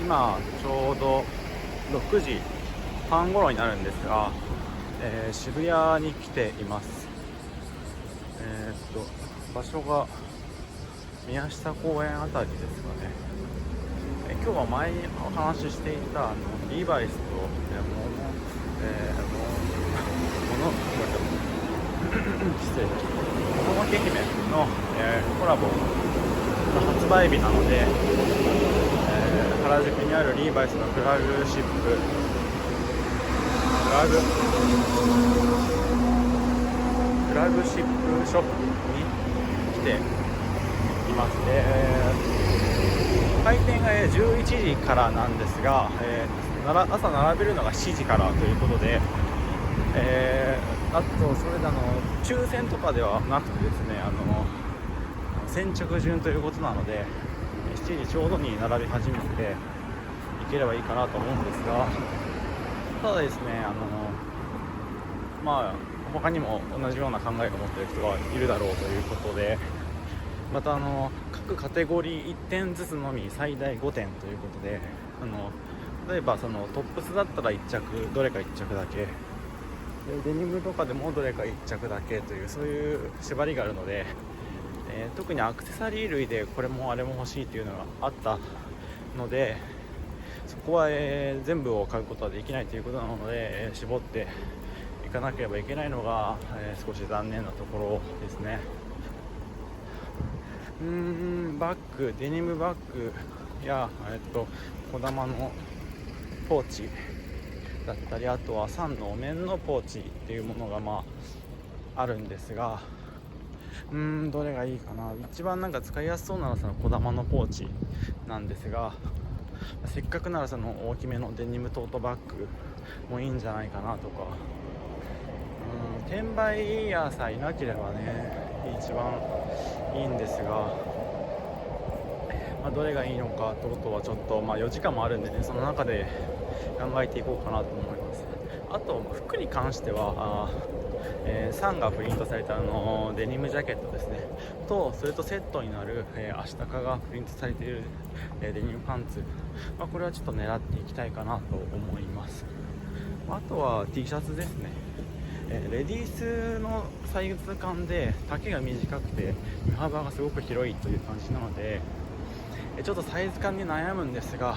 今ちょうど6時半頃になるんですが、渋谷に来ています。場所が宮下公園あたりですかね。今日は前にお話ししていたリーバイスと、失礼、もののけ姫の、コラボの発売日なので、原宿にあるリーバイスのフラグシップショップに来ています。開店が11時からなんですが、朝並べるのが7時からということで、あとそれで抽選とかではなくてですね、先着順ということなので7時ちょうどに並び始めていければいいかなと思うんですが、ただですね、他にも同じような考えを持っている人がいるだろうということで、また各カテゴリー1点ずつのみ最大5点ということで、例えばそのトップスだったら1着どれか1着だけで、デニムとかでもどれか1着だけという、そういう縛りがあるので、特にアクセサリー類でこれもあれも欲しいというのがあったので、そこは、全部を買うことはできないということなので、絞っていかなければいけないのが、少し残念なところですね。バッグ、デニムバッグや、小玉のポーチだったり、あとは3のお面のポーチっていうものがあるんですが、どれがいいかな。一番使いやすそうなのはその小玉のポーチなんですが、せっかくならその大きめのデニムトートバッグもいいんじゃないかなとか。転売ヤーさえいなければね、一番いいんですが、どれがいいのか等々はちょっと4時間もあるんでね、その中で考えていこうかなと思います。あと服に関してはサンがプリントされたデニムジャケットですねと、それとセットになる、アシタカがプリントされている、デニムパンツ、これはちょっと狙っていきたいかなと思います。あとは T シャツですね。レディースのサイズ感で丈が短くて身幅がすごく広いという感じなので、ちょっとサイズ感に悩むんですが、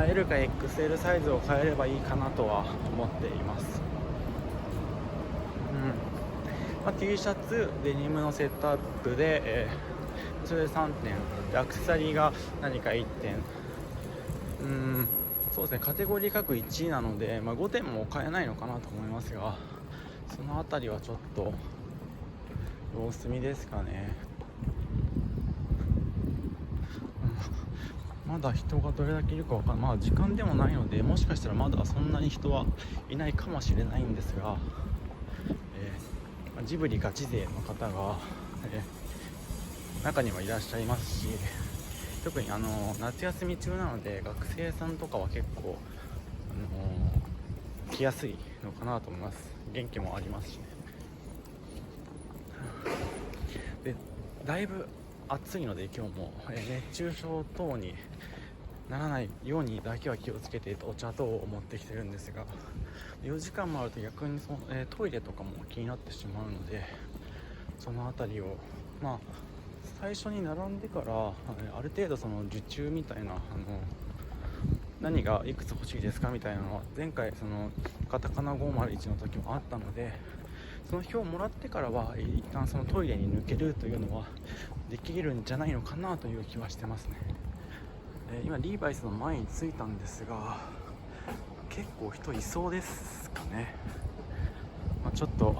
L か XL サイズを変えればいいかなとは思っています。T シャツ、デニムのセットアップで、それで3点で、アクセサリーが何か1点、そうですね、カテゴリー各1位なので、5点も買えないのかなと思いますが、そのあたりはちょっと様子見ですかね。まだ人がどれだけいるか分からない、時間でもないので、もしかしたらまだそんなに人はいないかもしれないんですが、ジブリガチ勢の方が、中にはいらっしゃいますし、特に夏休み中なので学生さんとかは結構、来やすいのかなと思います。元気もありますしね。でだいぶ暑いので今日も、熱中症等にならないようにだけは気をつけてお茶等を持ってきてるんですが、4時間もあると逆にトイレとかも気になってしまうので、そのあたりを最初に並んでからある程度その受注みたいな何がいくつ欲しいですかみたいなのは前回そのカタカナ501の時もあったので、その表をもらってからは一旦そのトイレに抜けるというのはできるんじゃないのかなという気はしてますね。今リーバイスの前に着いたんですが、結構人いそうですかね。ちょっと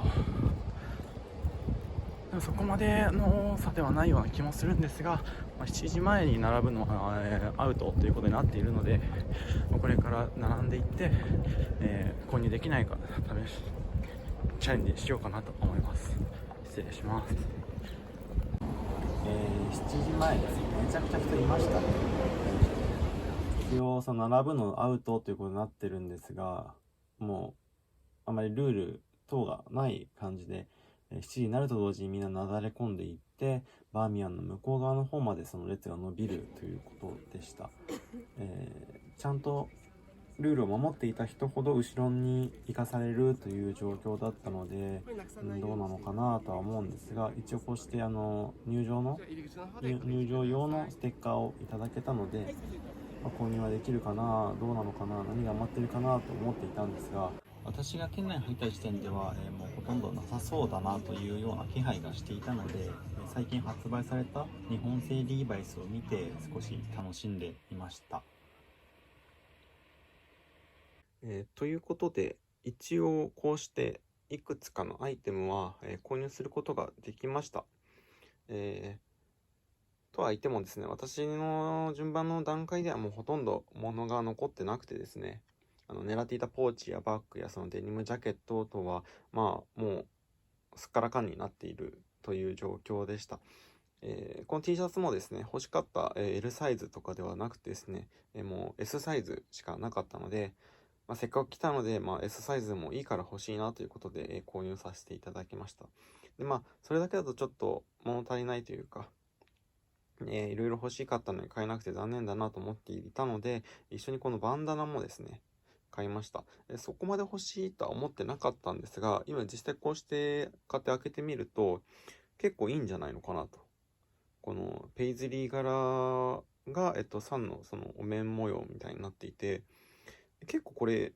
でもそこまでの差ではないような気もするんですが、7時前に並ぶのは、アウトということになっているので、これから並んでいって、購入できないかチャレンジしようかなと思います。失礼します。7時前です。めちゃくちゃ人いましたね。一応その並ぶのアウトということになってるんですが、もうあまりルール等がない感じで、7時になると同時にみんななだれ込んでいって、バーミヤンの向こう側の方までその列が伸びるということでした。ちゃんとルールを守っていた人ほど後ろに行かされるという状況だったので、どうなのかなとは思うんですが、一応こうして入場用のステッカーをいただけたので、購入はできるかな、どうなのかな、何が待ってるかなと思っていたんですが、私が店内に入った時点では、もうほとんどなさそうだなというような気配がしていたので、最近発売された日本製リーバイスを見て少し楽しんでいました。ということで、一応こうしていくつかのアイテムは、購入することができました。とは言ってもですね、私の順番の段階ではもうほとんど物が残ってなくてですね、狙っていたポーチやバッグやそのデニムジャケットとは、もうすっからかんになっているという状況でした。この T シャツもですね、欲しかった、L サイズとかではなくてですね、もう S サイズしかなかったので、せっかく来たので、S サイズもいいから欲しいなということで、購入させていただきました。で、それだけだとちょっと物足りないというか、いろいろ欲しかったのに買えなくて残念だなと思っていたので、一緒にこのバンダナもですね、買いました。そこまで欲しいとは思ってなかったんですが、今実際こうして買って開けてみると、結構いいんじゃないのかなと。このペイズリー柄が、3のそのお面模様みたいになっていて、結構これ、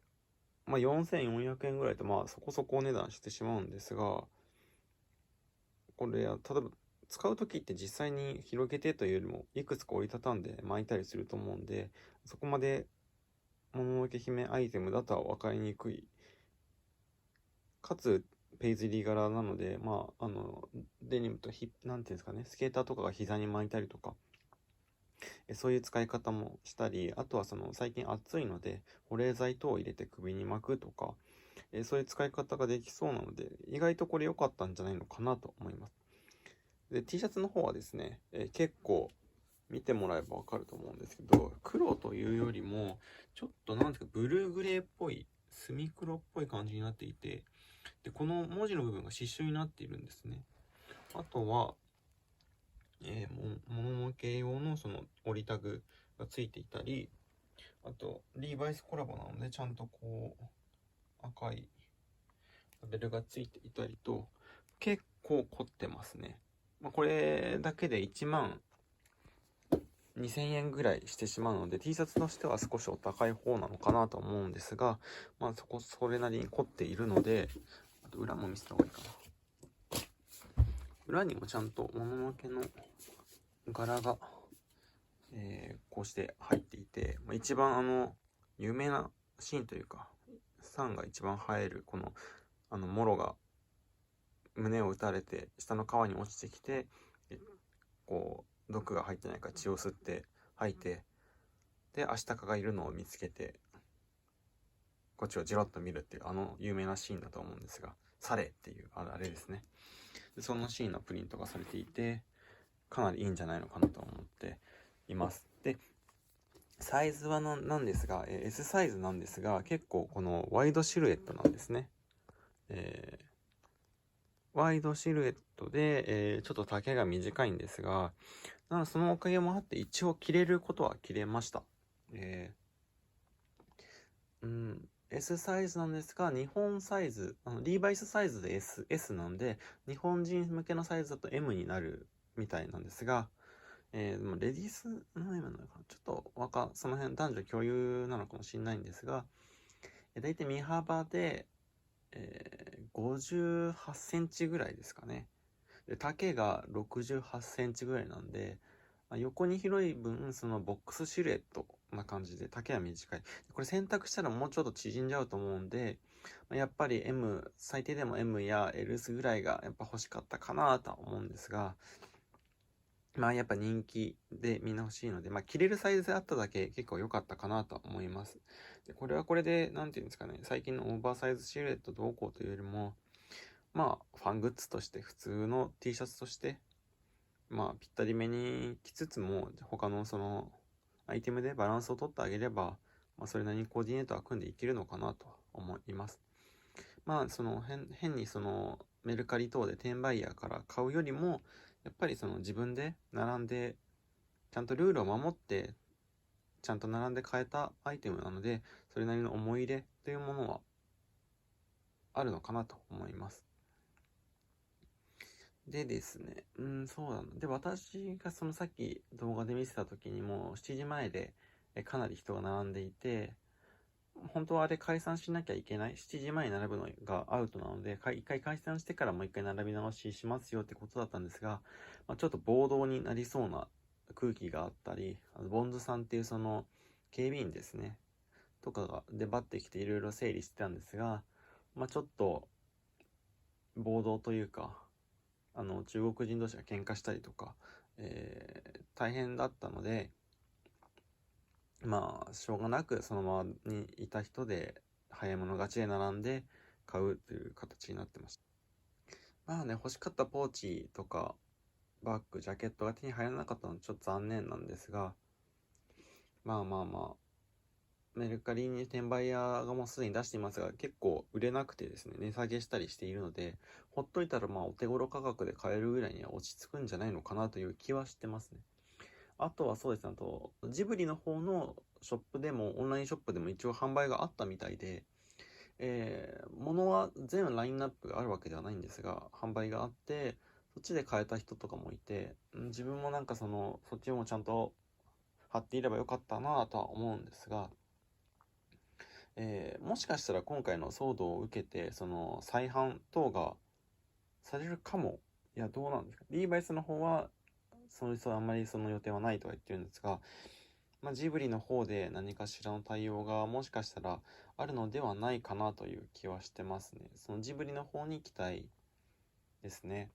4400円ぐらいとそこそこお値段してしまうんですが、これ、例えば使う時って実際に広げてというよりも、いくつか折りたたんで巻いたりすると思うんで、そこまでもののけ姫アイテムだとは分かりにくい。かつ、ペイズリー柄なので、デニムとなんていうんですかね、スケーターとかが膝に巻いたりとか、そういう使い方もしたり、あとは最近暑いので、保冷剤等を入れて首に巻くとか、そういう使い方ができそうなので、意外とこれ良かったんじゃないのかなと思います。で、T シャツの方はですね、結構見てもらえばわかると思うんですけど、黒というよりも、ちょっとなんですか、ブルーグレーっぽい、墨黒っぽい感じになっていて、で、この文字の部分が刺繍になっているんですね。あとは、もののけ用のその折りタグがついていたり、あと、リーバイスコラボなので、ちゃんとこう、赤いラベルがついていたりと、結構凝ってますね。これだけで1万2000円ぐらいしてしまうので、T シャツとしては少しお高い方なのかなと思うんですが、それなりに凝っているので、あと裏も見せた方がいいかな。裏にもちゃんともののけの柄が、こうして入っていて、一番有名なシーンというか、サンが一番映える、この、モロが胸を打たれて、下の川に落ちてきて、こう、毒が入ってないか血を吸って吐いて、で、アシタカがいるのを見つけて、こっちをじろっと見るっていう、有名なシーンだと思うんですが、サレっていう、あれですね。で、そのシーンのプリントがされていて、かなりいいんじゃないのかなと思っています。で、サイズはなんですが、S サイズなんですが、結構このワイドシルエットなんですね。ワイドシルエットで、ちょっと丈が短いんですが、そのおかげもあって一応着れることは着れました。S サイズなんですが、日本サイズ、リーバイスサイズで S なんで、日本人向けのサイズだと M になるみたいなんですが、レディースの M なのかな、ちょっとその辺男女共有なのかもしれないんですが、だいたい身幅で、58センチぐらいですかね。で、丈が68センチぐらいなんで、横に広い分、そのボックスシルエットな感じで、丈は短い。これ選択したらもうちょっと縮んじゃうと思うんで、やっぱり M、最低でも M や L ぐらいがやっぱ欲しかったかなとは思うんですが、やっぱ人気でみんな欲しいので、着れるサイズであっただけ結構良かったかなと思います。で、これはこれで、なんていうんですかね、最近のオーバーサイズシルエットどうこうというよりも、ファングッズとして普通の T シャツとして、ぴったりめに着つつも、他のその、アイテムでバランスを取ってあげれば、それなりにコーディネートは組んでいけるのかなと思います。まあ変にメルカリ等で転売ヤーから買うよりも、やっぱり自分で並んでちゃんとルールを守ってちゃんと並んで買えたアイテムなので、それなりの思い入れというものはあるのかなと思います。でですね、そうなの。で、私がさっき動画で見せた時にも7時前でかなり人が並んでいて、本当はあれ解散しなきゃいけない。7時前に並ぶのがアウトなので、一回解散してからもう一回並び直ししますよってことだったんですが、ちょっと暴動になりそうな空気があったり、ボンズさんっていう警備員ですね、とかが出張ってきていろいろ整理してたんですが、ちょっと暴動というか、中国人同士が喧嘩したりとか、大変だったので、しょうがなくそのままにいた人で早い者勝ちで並んで買うという形になってました。欲しかったポーチとかバッグ、ジャケットが手に入らなかったのはちょっと残念なんですが、メルカリに転売屋がもうすでに出していますが、結構売れなくてですね、値下げしたりしているので、ほっといたらお手頃価格で買えるぐらいには落ち着くんじゃないのかなという気はしてますね。あとはそうですね、ジブリの方のショップでも、オンラインショップでも一応販売があったみたいで、物は全ラインナップがあるわけではないんですが、販売があって、そっちで買えた人とかもいて、自分もそっちもちゃんと貼っていればよかったなとは思うんですが、もしかしたら今回の騒動を受けて、再販等がされるかも。いや、どうなんですか。リーバイスの方は、あんまりその予定はないとは言ってるんですが、ジブリの方で何かしらの対応がもしかしたらあるのではないかなという気はしてますね。そのジブリの方に期待ですね。